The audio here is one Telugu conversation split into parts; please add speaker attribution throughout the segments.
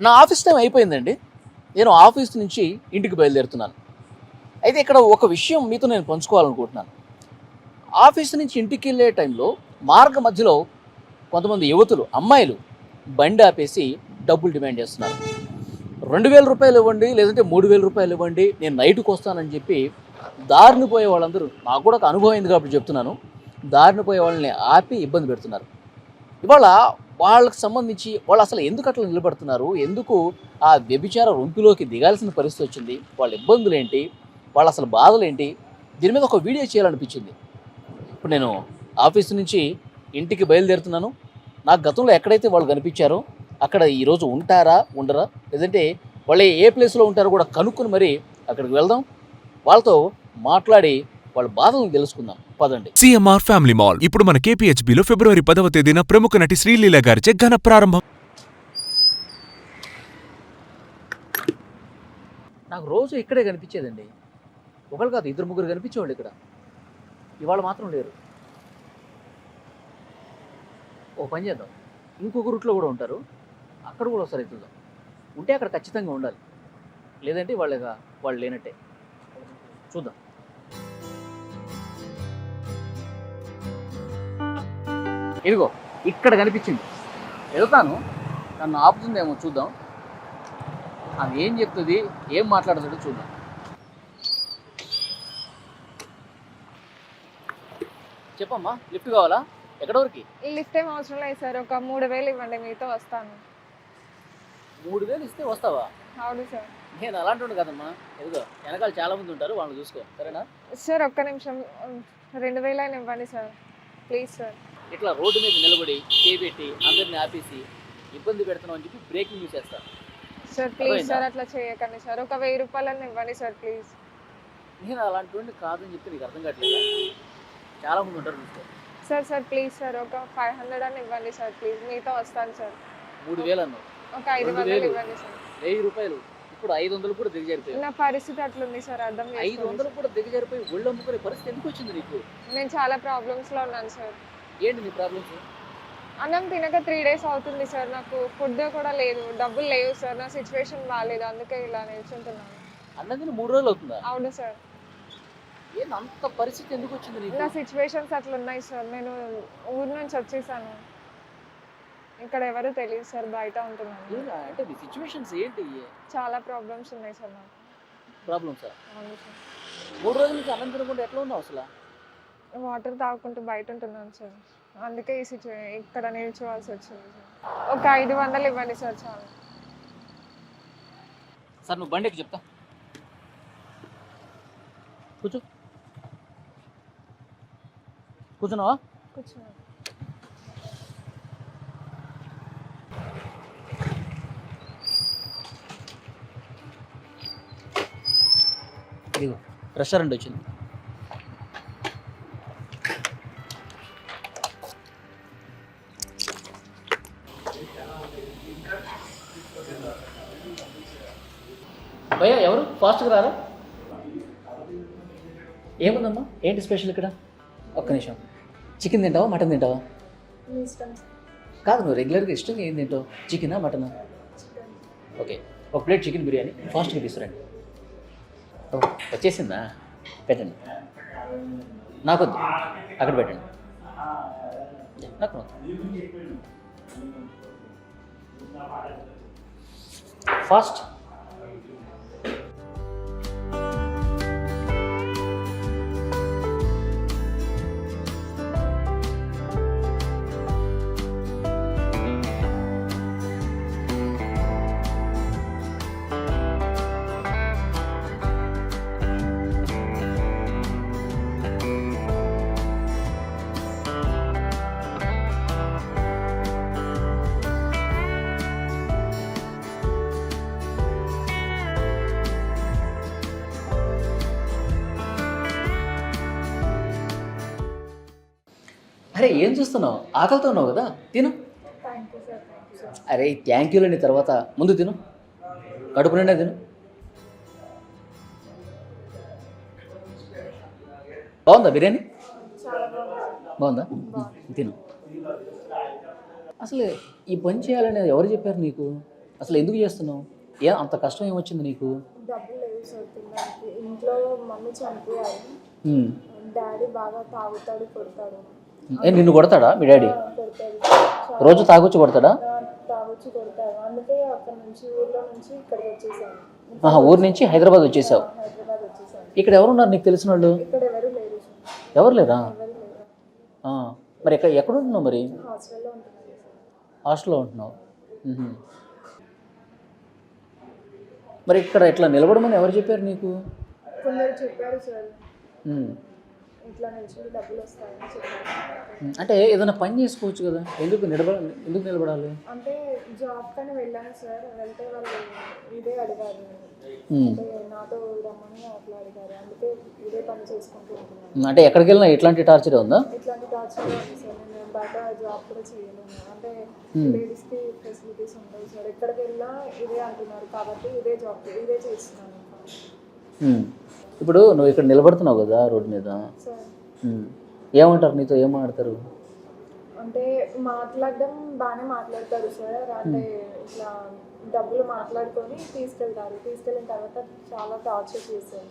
Speaker 1: నా ఆఫీస్ టైం అయిపోయిందండి. నేను ఆఫీస్ నుంచి ఇంటికి బయలుదేరుతున్నాను. అయితే ఇక్కడ ఒక విషయం మీతో నేను పంచుకోవాలనుకుంటున్నాను. ఆఫీస్ నుంచి ఇంటికి వెళ్ళే టైంలో మార్గ మధ్యలో కొంతమంది యువతులు, అమ్మాయిలు బండి ఆపేసి డబ్బులు డిమాండ్ చేస్తున్నారు. 2000 రూపాయలు ఇవ్వండి, లేదంటే 3000 రూపాయలు ఇవ్వండి, నేను నైట్కి వస్తానని చెప్పి దారిని పోయే వాళ్ళందరూ, నాకు కూడా ఒక అనుభవం అయింది కాబట్టి చెప్తున్నాను, దారిని పోయే వాళ్ళని ఆపి ఇబ్బంది పెడుతున్నారు. ఇవాళ వాళ్ళకి సంబంధించి వాళ్ళు అసలు ఎందుకు అట్లా నిలబడుతున్నారు, ఎందుకు ఆ వ్యభిచార రొంపిలోకి దిగాల్సిన పరిస్థితి వచ్చింది, వాళ్ళ ఇబ్బందులు ఏంటి, వాళ్ళ అసలు బాధలు ఏంటి, దీని మీద ఒక వీడియో చేయాలనిపించింది. ఇప్పుడు నేను ఆఫీస్ నుంచి ఇంటికి బయలుదేరుతున్నాను. నాకు గతంలో ఎక్కడైతే వాళ్ళు కనిపించారో అక్కడ ఈరోజు ఉంటారా ఉండరా, లేదంటే వాళ్ళు ఏ ప్లేస్లో ఉంటారో కూడా కనుక్కొని మరి అక్కడికి వెళ్దాం, వాళ్ళతో మాట్లాడి వాళ్ళ బాధలను తెలుసుకుందాం. పదండి.
Speaker 2: సిఎంఆర్ ఫ్యామిలీ మాల్ ఇప్పుడు మన కేపీహెచ్బీలో ఫిబ్రవరి 10వ తేదీన ప్రముఖ నటి శ్రీలీల గారిచే ఘన ప్రారంభం.
Speaker 1: నాకు రోజు ఇక్కడే కనిపించేదండి. ఒకరు కాదు, 2-3 కనిపించేవాళ్ళు ఇక్కడ. ఇవాళ మాత్రం లేరు. ఓ పని చేద్దాం, ఇంకొక రూట్లో కూడా ఉంటారు, అక్కడ కూడా ఒకసారి ఎత్తుదాం. ఉంటే అక్కడ ఖచ్చితంగా ఉండాలి, లేదంటే వాళ్ళు లేనట్టే. చూద్దాం. ఇదిగో ఇక్కడ కనిపించింది, వెళ్తాను, నన్ను ఆపుతుందేమో చూద్దాం. ఆమె ఏం చెప్తుంది, ఏం మాట్లాడుతుందో చూద్దాం. చెప్పమ్మా, లిఫ్ట్ కావాలా? ఎక్కడ వరకు?
Speaker 3: లిఫ్ట్ ఏం అవసరం లేదు సార్, ఒక 3000 ఇవ్వండి, మీతో వస్తాను.
Speaker 1: 3000 ఇస్తే వస్తావా?
Speaker 3: అవును సార్.
Speaker 1: నేను అలాంటి వాడిని కదమ్మా. ఎదుగో వెనకాల చాలా మంది ఉంటారు, వాళ్ళని చూసుకో, సరేనా?
Speaker 3: సార్ ఒక్క నిమిషం, 2000 అయినా ఇవ్వండి సార్, ప్లీజ్ సార్.
Speaker 1: ఇట్లా రోడ్డు మీద నిలబడి చేపెట్టి అందరిని ఆపేసి ఇబ్బంది పెడుతున్నాం అని చెప్పి బ్రేకింగ్ న్యూస్ చేస్తాను
Speaker 3: సార్. ప్లీజ్ సార్ అట్లా చేయకండి సార్, ఒక 1000 రూపాయలని ఇవ్వండి సార్ ప్లీజ్.
Speaker 1: నేను అలాంటి వాడిని కాదని చెప్తే నీకు అర్థం కావట్లేదా? చాలా మంది ఉంటారు, చూసుకో.
Speaker 3: సార్ ప్లీజ్ సార్, ఒక 500 అని ఇవ్వండి సార్ ప్లీజ్, మీతో వస్తాను సార్.
Speaker 1: 3000 అన్నావు,
Speaker 3: ఒక 500 ఇవ్వండి సార్.
Speaker 1: 1000 రూపాయలు ఇప్పుడు 500 కూడా దిగజారిపోయాయి.
Speaker 3: నా పరిస్థితి అట్లుంది సార్, అర్థం చేసుకోండి.
Speaker 1: 500 కూడా దిగజారిపోయి ఒళ్ళు అమ్ముకునే పరిస్థితి ఎందుకు వచ్చింది నీకు?
Speaker 3: నేను చాలా ప్రాబ్లమ్స్లో ఉన్నాను సార్.
Speaker 1: ఏంటి నీ ప్రాబ్లమ్స్?
Speaker 3: అన్నం తినక 3 days అవుతుంది సార్, నాకు ఫుడ్ కూడా లేదు, డబ్బులు లేవు సార్, నా సిచ్యువేషన్ బాగాలేదు, అందుకే ఇలా నిల్చుంటున్నాను.
Speaker 1: అన్నది 3 రోజులు అవుతుందా?
Speaker 3: అవును సార్.
Speaker 1: ఏంది అంత పరిస్థితి ఎందుకు వచ్చింది నీకు?
Speaker 3: నా సిచ్యువేషన్స్ అట్లా ఉన్నాయి సార్, నేను ఊరు నుంచి వచ్చేసాను, ఇక్కడ ఎవరు తెలియదు సార్, బయట ఉంటున్నాను.
Speaker 1: అంటే నీ సిచ్యువేషన్స్ ఏంటి?
Speaker 3: చాలా ప్రాబ్లమ్స్ ఉన్నాయి సార్ నాకు.
Speaker 1: ప్రాబ్లమ్స్?
Speaker 3: అవును సార్.
Speaker 1: 3 రోజుల నుంచి అన్నం తినకుండా ఎట్లా ఉన్నావు అసలు?
Speaker 3: వాటర్ తాగుకుంటూ బయట ఉంటున్నాను సార్, అందుకే ఇక్కడ నిల్చోవాల్సి వచ్చింది సార్. ఒక 500 ఇవ్వండి సార్ చాలు.
Speaker 1: సార్ నువ్వు బండికి చెప్తా, కూర్చో. కూర్చున్నావా?
Speaker 3: కూర్చున్నాను.
Speaker 1: ఇదిగో రెస్టారెంట్ వచ్చింది. భయ్యా ఎవరు ఫాస్ట్గా రారా? ఏముందమ్మా, ఏంటి స్పెషల్ ఇక్కడ? ఒక్క నిమిషం. చికెన్ తింటావా, మటన్ తింటావా? కాదు, నువ్వు రెగ్యులర్గా ఇష్టంగా ఏం తింటావు, చికెనా మటనా? ఓకే, ఒక ప్లేట్ చికెన్ బిర్యానీ ఫాస్ట్గా తీసుకురండి. ఓ వచ్చేసిందా? పెట్టండి. నాకొద్దు, అక్కడ పెట్టండి. నాకు ఫాస్ట్. అరే ఏం చూస్తున్నావు, ఆకలితో ఉన్నావు కదా, తిను. అరే థ్యాంక్ యూ లేని తర్వాత ముందు తిను, కడుపు నిండా తిను. బాగుందా బిర్యానీ? బాగుందా? తిను. అసలు ఈ పని చేయాలని ఎవరు చెప్పారు నీకు? అసలు ఎందుకు చేస్తున్నావు? అంత కష్టం ఏమొచ్చింది నీకు?
Speaker 3: డబ్బులు లేవు సార్ తినడానికి. ఇంట్లో మమ్మీ చనిపోయారు.
Speaker 1: ఉమ్.
Speaker 3: డాడీ బాగా తాగుతాడు, కొడతాడు.
Speaker 1: నిన్ను కొడతాడా మీ డాడీ?
Speaker 3: కొడతాడు.
Speaker 1: రోజు తాగొచ్చి కొడతాడా?
Speaker 3: తాగొచ్చి కొడతాడు. అందుకే అక్కడ నుంచి ఊర్లో నుంచి ఇక్కడికి వచ్చేసాను.
Speaker 1: ఊరు నుంచి హైదరాబాద్ వచ్చేసావు.
Speaker 3: హైదరాబాద్ వచ్చేసాను.
Speaker 1: ఇక్కడ ఎవరున్నారు నీకు తెలిసిన వాళ్ళు?
Speaker 3: ఇక్కడ ఎవరు లేరు సార్.
Speaker 1: ఎవరు లేరా?
Speaker 3: ఎవరు లేరు.
Speaker 1: మరి ఎక్కడ ఉంటున్నావు మరి?
Speaker 3: హాస్టల్లో ఉంటున్నాను సార్.
Speaker 1: హాస్టల్లో ఉంటున్నావు. మరి ఇక్కడ ఇట్లా నిలబడమని ఎవరు చెప్పారు నీకు?
Speaker 3: కొందరు చెప్పారు సార్,
Speaker 1: ఉమ్.
Speaker 3: ఇట్లా నిల్చుంటే డబ్బులు వస్తాయని చెప్పారు.
Speaker 1: అంటే ఏదైనా పని చేసుకోవచ్చు కదా, ఎందుకు నిలబడాలి?
Speaker 3: అంటే జాబ్ కానీ వెళ్ళాను సార్. వెళ్తే వాళ్ళు ఇదే అడిగారు,
Speaker 1: ఉమ్.
Speaker 3: అంటే నాతో రమ్మని అట్లా అడిగారు. అందుకే ఇదే పని చేసుకుంటూ ఉంటున్నాను.
Speaker 1: అంటే ఎక్కడికి వెళ్ళినా ఇట్లాంటి టార్చరే ఉందా?
Speaker 3: ఇట్లాంటి టార్చర్ ఉంది సార్. నేను బయట జాబ్ కూడా చేయలేను. అంటే లేడీస్కి ఫెసిలిటీస్ ఉంటాయి సార్. ఎక్కడికి వెళ్ళినా ఇదే అంటున్నారు కాబట్టి ఇదే జాబ్ ఇదే చేస్తున్నాను.
Speaker 1: ఇప్పుడు నువ్వు ఇక్కడ నిలబడుతున్నావు కదా రోడ్డు మీద,
Speaker 3: సార్
Speaker 1: ఏమంటారు నీతో? ఏం మాట్లాడతారు?
Speaker 3: అంటే మాట్లాడడం బాగానే మాట్లాడతారు సార్. అంటే ఇట్లా డబ్బులు మాట్లాడుకొని తీసుకెళ్ళిన తర్వాత చాలా టార్చర్ చేస్తారు.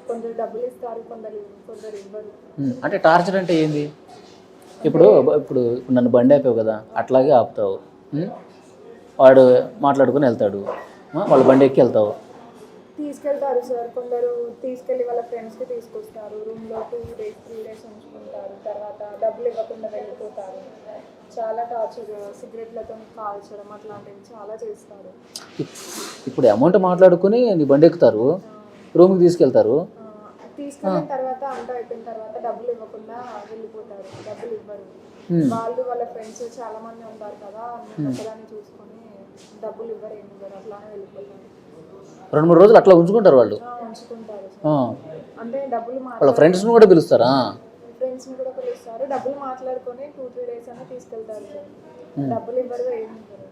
Speaker 3: కొందరు డబ్బులు ఇస్తారు, కొందరు ఇవ్వరు.
Speaker 1: అంటే టార్చర్ అంటే ఏంది? ఇప్పుడు నన్ను బండి ఆపావు కదా, అట్లాగే ఆపుతావు. వాడు మాట్లాడుకొని వెళ్తాడు, వాళ్ళు బండి ఎక్కి వెళ్తావు.
Speaker 3: తీసుకెళ్తారు సార్. కొందరు తీసుకెళ్ళి వాళ్ళ ఫ్రెండ్స్కి తీసుకొస్తారు. రూమ్లో 2 days 3 days ఉంచుకుంటారు. తర్వాత డబ్బులు ఇవ్వకుండా వెళ్ళిపోతారు. చాలా టార్చర్, సిగరెట్లతో కాల్చడం అట్లాంటివి చాలా చేస్తారు.
Speaker 1: ఇప్పుడు అమౌంట్ మాట్లాడుకుని నీ బండి ఎక్కుతారు, రూమ్కి తీసుకెళ్తారు.
Speaker 3: తీసుకెళ్ళిన తర్వాత అంతా అయిపోయిన తర్వాత డబ్బులు ఇవ్వకుండా వెళ్ళిపోతారు. డబ్బులు ఇవ్వరు. వాళ్ళు వాళ్ళ ఫ్రెండ్స్ చాలా మంది ఉంటారు కదా, ఒక్కదాన్ని చూసుకొని డబ్బులు ఇవ్వరు, ఏమి ఇవ్వరు, అట్లానే వెళ్ళిపోతారు.
Speaker 1: 2-3 రోజులు అట్లా ఉంచుకుంటారు వాళ్ళు.
Speaker 3: ఉంచుకుంటారు. అంటే డబ్బులు
Speaker 1: వాళ్ళ ఫ్రెండ్స్ని కూడా పిలుస్తారా?
Speaker 3: ఫ్రెండ్స్ని కూడా పిలుస్తారు. డబ్బులు మాట్లాడుకొని 2-3 days అన్నా తీసుకెళ్తారు సార్. డబ్బులు ఇవ్వరు, ఏమి ఇవ్వరు.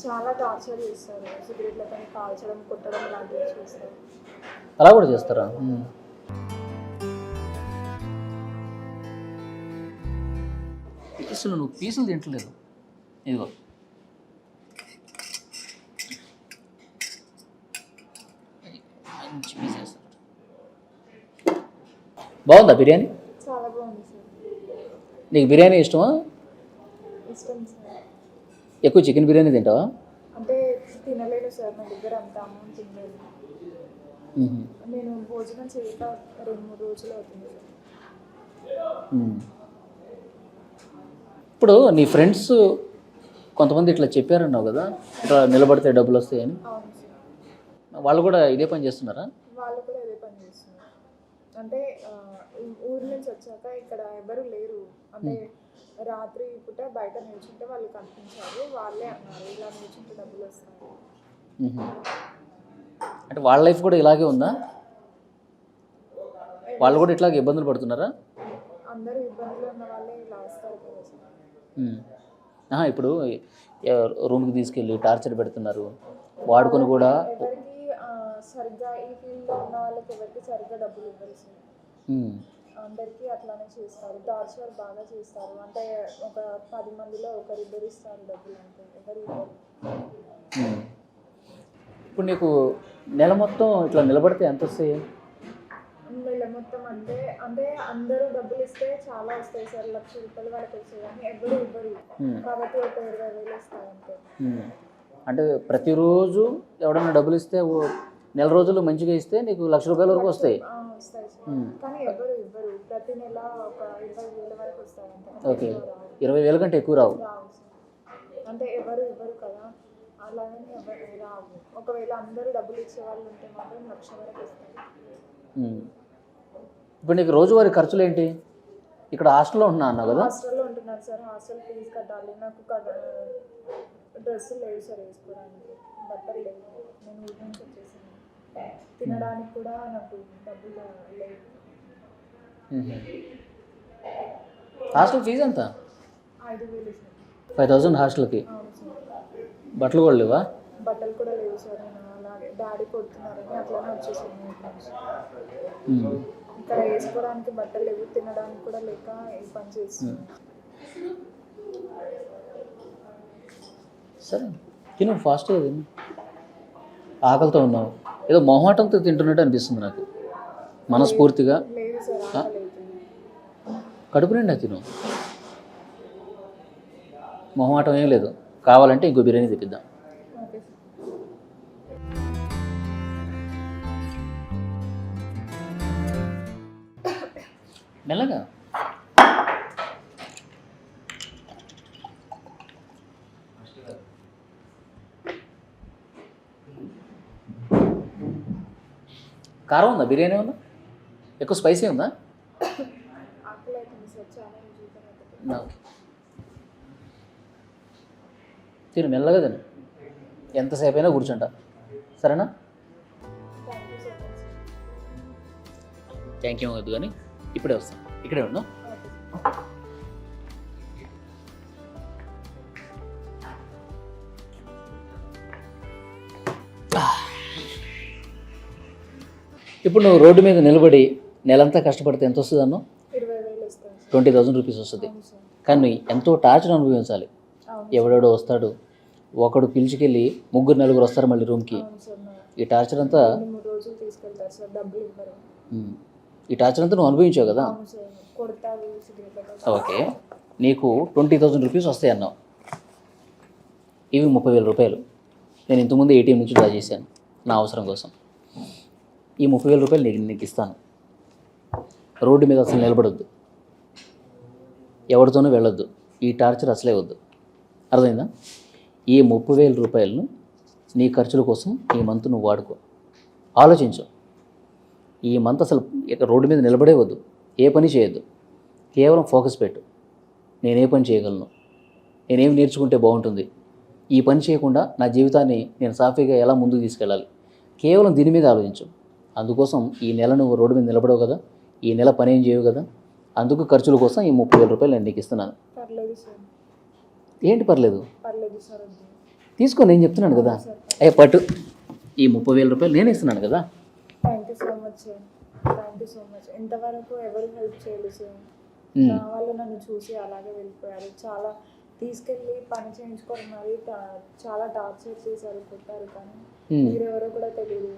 Speaker 3: చాలా టార్చర్ చేస్తారు. సిగరెట్లతో కాల్చడం, కొట్టడం లాంటివి చేస్తారు.
Speaker 1: అలా కూడా చేస్తారా? పీసులు నువ్వు పీసులు తింటలేదు. ఇదిగో మంచి పీస్ వేస్తారు. బాగుందా బిర్యానీ?
Speaker 3: చాలా బాగుంది సార్.
Speaker 1: నీకు బిర్యానీ ఇష్టమా?
Speaker 3: ఇష్టం సార్.
Speaker 1: ఎక్కువ చికెన్ బిర్యానీ తింటావా?
Speaker 3: అంటే తినలేను సార్, నా దగ్గర అంత అమౌంట్ తినలేదు. నేను భోజనం చేయక 2-3 రోజులు అవుతుంది సార్.
Speaker 1: ఇప్పుడు నీ ఫ్రెండ్స్ కొంతమంది ఇట్లా చెప్పారన్నావు కదా, ఇట్లా నిలబడితే డబ్బులు వస్తాయని.
Speaker 3: అవును సార్.
Speaker 1: వాళ్ళు కూడా ఇదే పని చేస్తున్నారా?
Speaker 3: వాళ్ళు కూడా ఇదే పని చేస్తున్నారు. అంటే ఊరు నుంచి వచ్చాక ఇక్కడ ఎవరు లేరు. అంటే రాత్రి పూట బయట నిల్చుంటే వాళ్ళు కనిపించారు. వాళ్ళే అన్నారు ఇలా నిల్చుంటే డబ్బులు వస్తాయి.
Speaker 1: అంటే వాళ్ళ లైఫ్ కూడా ఇలాగే ఉందా? వాళ్ళు కూడా ఇట్లాగే ఇబ్బందులు పడుతున్నారా?
Speaker 3: అందరూ ఇబ్బందులు ఉన్న వాళ్ళే ఇలా వస్తారు కదా సార్.
Speaker 1: ఇప్పుడు రూమ్కి తీసుకెళ్ళి టార్చర్ పెడుతున్నారు, వాడుకొని కూడా.
Speaker 3: ఎవరికి సరిగ్గా ఈ ఫీల్డ్లో ఉన్న వాళ్ళకి ఎవరికి సరిగ్గా డబ్బులు ఇవ్వరు సార్. అందరికీ అట్లానే చేస్తారు. టార్చర్ బాగా చేస్తారు. అంటే ఒక 10 మందిలో ఒకరిద్దరు ఇస్తారు డబ్బులు, అంటే ఎవరు ఇవ్వరు.
Speaker 1: ఇప్పుడు నీకు నెల మొత్తం ఇట్లా నిలబడితే ఎంత వస్తాయి?
Speaker 3: నెల మొత్తం అంటే అందరూ డబ్బులు ఇస్తే చాలా వస్తాయి సార్. 1,00,000 రూపాయలు వరకు వస్తాయి, కానీ ఎవరు ఇవ్వరు. కాబట్టి ఒక 20,000 వస్తాయి అంతే.
Speaker 1: అంటే ప్రతిరోజు ఎవడన్నా డబ్బులు ఇస్తే నెల రోజులు మంచిగా ఇస్తే నీకు 1,00,000 రూపాయల వరకు వస్తాయి.
Speaker 3: వస్తాయి సార్, కానీ ఎవరు ఇవ్వరు. ప్రతి నెల ఒక 20,000 వరకు వస్తాయి అంతే.
Speaker 1: ఓకే, 20,000 కంటే ఎక్కువ రావు.
Speaker 3: అంటే ఎవరు ఇవ్వరు కదా, అలాగే ఎవరు రావు. ఒకవేళ అందరూ డబ్బులు ఇచ్చే వాళ్ళు ఉంటే మాత్రం 1,00,000 వరకు వస్తాయి.
Speaker 1: ఇప్పుడు నీకు రోజువారీ ఖర్చులు ఏంటి? ఇక్కడ హాస్టల్లో ఉంటున్నా అన్నావు కదా?
Speaker 3: హాస్టల్లో ఉంటున్నారు సార్. హాస్టల్ ఫీజు కట్టాలి. నాకు డ్రెస్సులు లేవు సార్ వేసుకోవడానికి, బట్టలు లేవు. నేను ఊరి నుంచి వచ్చేసాను. తినడానికి కూడా నాకు డబ్బులు లేవు.
Speaker 1: హాస్టల్ ఫీజు ఎంత?
Speaker 3: 5,000 సార్.
Speaker 1: 5,000 హాస్టల్కి.
Speaker 3: అవును సార్.
Speaker 1: బట్టలు కూడా లేవా?
Speaker 3: బట్టలు కూడా లేవు సార్. నేను అలాగే డాడీ కొడుతున్నారని అట్లానే వచ్చేసాను. ఇక్కడ వేసుకోవడానికి బట్టలు లేవు, తినడానికి కూడా లేక ఈ పని చేస్తున్నాను.
Speaker 1: సరే, తిను ఫాస్ట్గా తిను. ఆకలితో ఉన్నావు, ఏదో మొహమాటంతో తింటున్నట్టు అనిపిస్తుంది నాకు మనస్ఫూర్తిగా.
Speaker 3: లేదు సార్, ఆకలి అవుతుంది.
Speaker 1: కడుపు నిండా తిను, మొహమాటం ఏం లేదు. కావాలంటే ఇంకో బిర్యానీ తెప్పిద్దాం.
Speaker 3: Okay sir.
Speaker 1: మెల్లగా. కారం ఉందా బిర్యానీ? ఉందా? ఎక్కువ స్పైసీ ఉందా?
Speaker 3: ఆకలి అవుతుంది సార్, చాలా రోజుల తర్వాత.
Speaker 1: నా- తిను మెల్లగా తిను, ఎంతసేపు అయినా కూర్చుంటా, సరేనా?
Speaker 3: Thank you so much sir.
Speaker 1: Thank you వద్దు కానీ ఇప్పుడే వస్తాను, ఇక్కడే ఉన్నాం.
Speaker 3: Okay sir.
Speaker 1: ఇప్పుడు నువ్వు రోడ్డు మీద నిలబడి నెలంతా కష్టపడితే ఎంత వస్తుంది అన్నో?
Speaker 3: 20,000 ఇస్తాను సార్.
Speaker 1: 20,000 రూపీస్ వస్తుంది.
Speaker 3: అవును సార్.
Speaker 1: కానీ ఎంతో టార్చర్ అనుభవించాలి.
Speaker 3: అవును
Speaker 1: ఎవడెవడో వస్తాడు, ఒకడు పిలిచికెళ్ళి ముగ్గురు నలుగురు వస్తారు మళ్ళీ రూమ్కి.
Speaker 3: అవును సార్.
Speaker 1: ఈ టార్చర్ అంతా
Speaker 3: 2-3 రోజులు తీసుకెళ్తారు సార్, డబ్బులు ఇవ్వరు.
Speaker 1: ఈ టార్చర్ అంతా నువ్వు అనుభవించావు కదా.
Speaker 3: అవును సార్, కొడతారు, సిగరెట్.
Speaker 1: ఓకే, నీకు 20,000 రూపీస్ వస్తాయి అన్నావు. ఇవి 30,000 రూపాయలు. నేను ఇంతకుముందు ఏటీఎం నుంచి డ్రా చేశాను నా అవసరం కోసం. ఈ 30,000 రూపాయలు నీకు ఇస్తాను. రోడ్డు మీద అసలు నిలబడొద్దు, ఎవరితోనూ వెళ్ళొద్దు, ఈ టార్చర్ అసలే వద్దు. అర్థమైందా? ఈ 30,000 రూపాయలను నీ ఖర్చుల కోసం ఈ మంత్ నువ్వు వాడుకో. ఆలోచించు, ఈ మంత్ అసలు ఇక రోడ్డు మీద నిలబడే వద్దు, ఏ పని చేయొద్దు. కేవలం ఫోకస్ పెట్టు, నేనే పని చేయగలను, నేనేం నేర్చుకుంటే బాగుంటుంది, ఈ పని చేయకుండా నా జీవితాన్ని నేను సాఫీగా ఎలా ముందుకు తీసుకెళ్ళాలి, కేవలం దీని మీద ఆలోచించు. అందుకోసం ఈ నెల నువ్వు రోడ్డు మీద నిలబడవు కదా, ఈ నెల పని ఏం చేయవు కదా, అందుకు ఖర్చుల కోసం ఈ 30,000 రూపాయలు నేను నీకు ఇస్తున్నాను.
Speaker 3: పర్లేదు సార్.
Speaker 1: ఏంటి పర్లేదు?
Speaker 3: పర్లేదు సార్, వద్దు.
Speaker 1: తీసుకో, నేను చెప్తున్నాను కదా. అయ్యే పట్టు, ఈ 30,000 రూపాయలు నేను ఇస్తున్నాను కదా.
Speaker 3: Thank you so much sir. Thank you so much. ఇంతవరకు ఎవరు హెల్ప్ చేయలేదు సార్. నా వాళ్ళు నన్ను చూసి అలాగే వెళ్ళిపోయారు. చాలా తీసుకెళ్ళి పని చేయించుకోవడం మరి చాలా టార్చర్ చేశారు, కొట్టారు. కానీ మీరెవరో కూడా తెలియదు,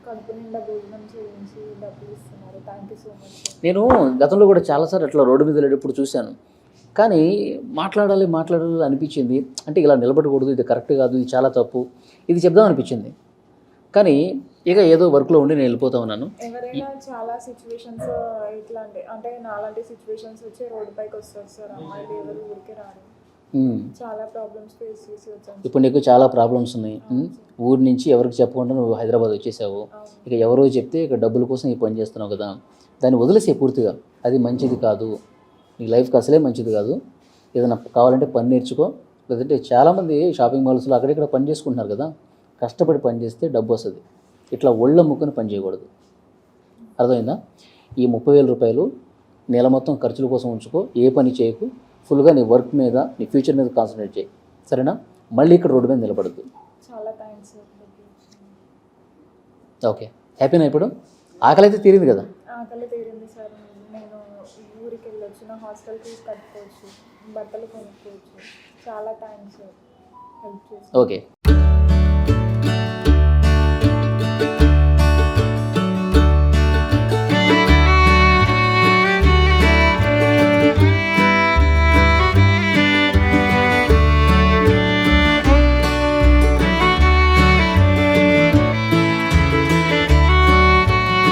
Speaker 3: కడుపు నిండా భోజనం చేయించి డబ్బులు ఇస్తున్నారు. Thank you so much sir.
Speaker 1: నేను గతంలో కూడా చాలాసార్లు అట్లా రోడ్డు మీద వెళ్ళేటప్పుడు చూశాను, కానీ మాట్లాడాలి అనిపించింది. అంటే ఇలా నిలబడకూడదు, ఇది కరెక్ట్ కాదు, ఇది చాలా తప్పు, ఇది చెప్దాం అనిపించింది. కానీ ఇక ఏదో వర్క్లో ఉండి నేను వెళ్ళిపోతా ఉన్నాను.
Speaker 3: ఎవరైనా చాలా సిచ్యువేషన్స్ ఇట్లాంటి, అంటే నాలాంటి సిచ్యువేషన్స్ వచ్చి రోడ్డు పైకి వస్తారు సార్. అమ్మాయిలు ఎవరు ఊరికే రారు, చాలా ప్రాబ్లమ్స్ ఫేస్ చేసి వచ్చాను.
Speaker 1: ఇప్పుడు నీకు చాలా ప్రాబ్లమ్స్ ఉన్నాయి. ఊరి నుంచి ఎవరికి చెప్పకుండా నువ్వు హైదరాబాద్ వచ్చేసావు. ఇక ఎవరో చెప్తే ఇక డబ్బుల కోసం ఈ పని చేస్తున్నావు కదా, దాన్ని వదిలేసే పూర్తిగా. అది మంచిది కాదు, నీ లైఫ్కి అసలే మంచిది కాదు. ఏదైనా కావాలంటే పని నేర్చుకో. లేదంటే చాలామంది షాపింగ్ మాల్స్లో అక్కడిక్కడ పని చేసుకుంటున్నారు కదా, కష్టపడి పని చేస్తే డబ్బు వస్తుంది. ఇట్లా ఒళ్ళ ముక్కుని పని చేయకూడదు. అర్థమైందా? ఈ 30,000 రూపాయలు నెల మొత్తం ఖర్చుల కోసం ఉంచుకో, ఏ పని చేయకు, ఫుల్గా నీ వర్క్ మీద, నీ ఫ్యూచర్ మీద కాన్సన్ట్రేట్ చేయి, సరేనా? మళ్ళీ ఇక్కడ రోడ్డు మీద నిలబడద్దు.
Speaker 3: చాలా థ్యాంక్స్ సార్.
Speaker 1: ఓకే, హ్యాపీనా? ఇప్పుడు ఆకలి అయితే తీరింది కదా?
Speaker 3: ఆకలి తీరింది సార్. నేను ఊరికి వెళ్ళొచ్చు, నా హాస్టల్ ఫీజు కట్టుకోవచ్చు, బట్టలు కొనుక్కోవచ్చు. చాలా థ్యాంక్స్ సార్, హెల్ప్ చేసి.
Speaker 1: ఓకే.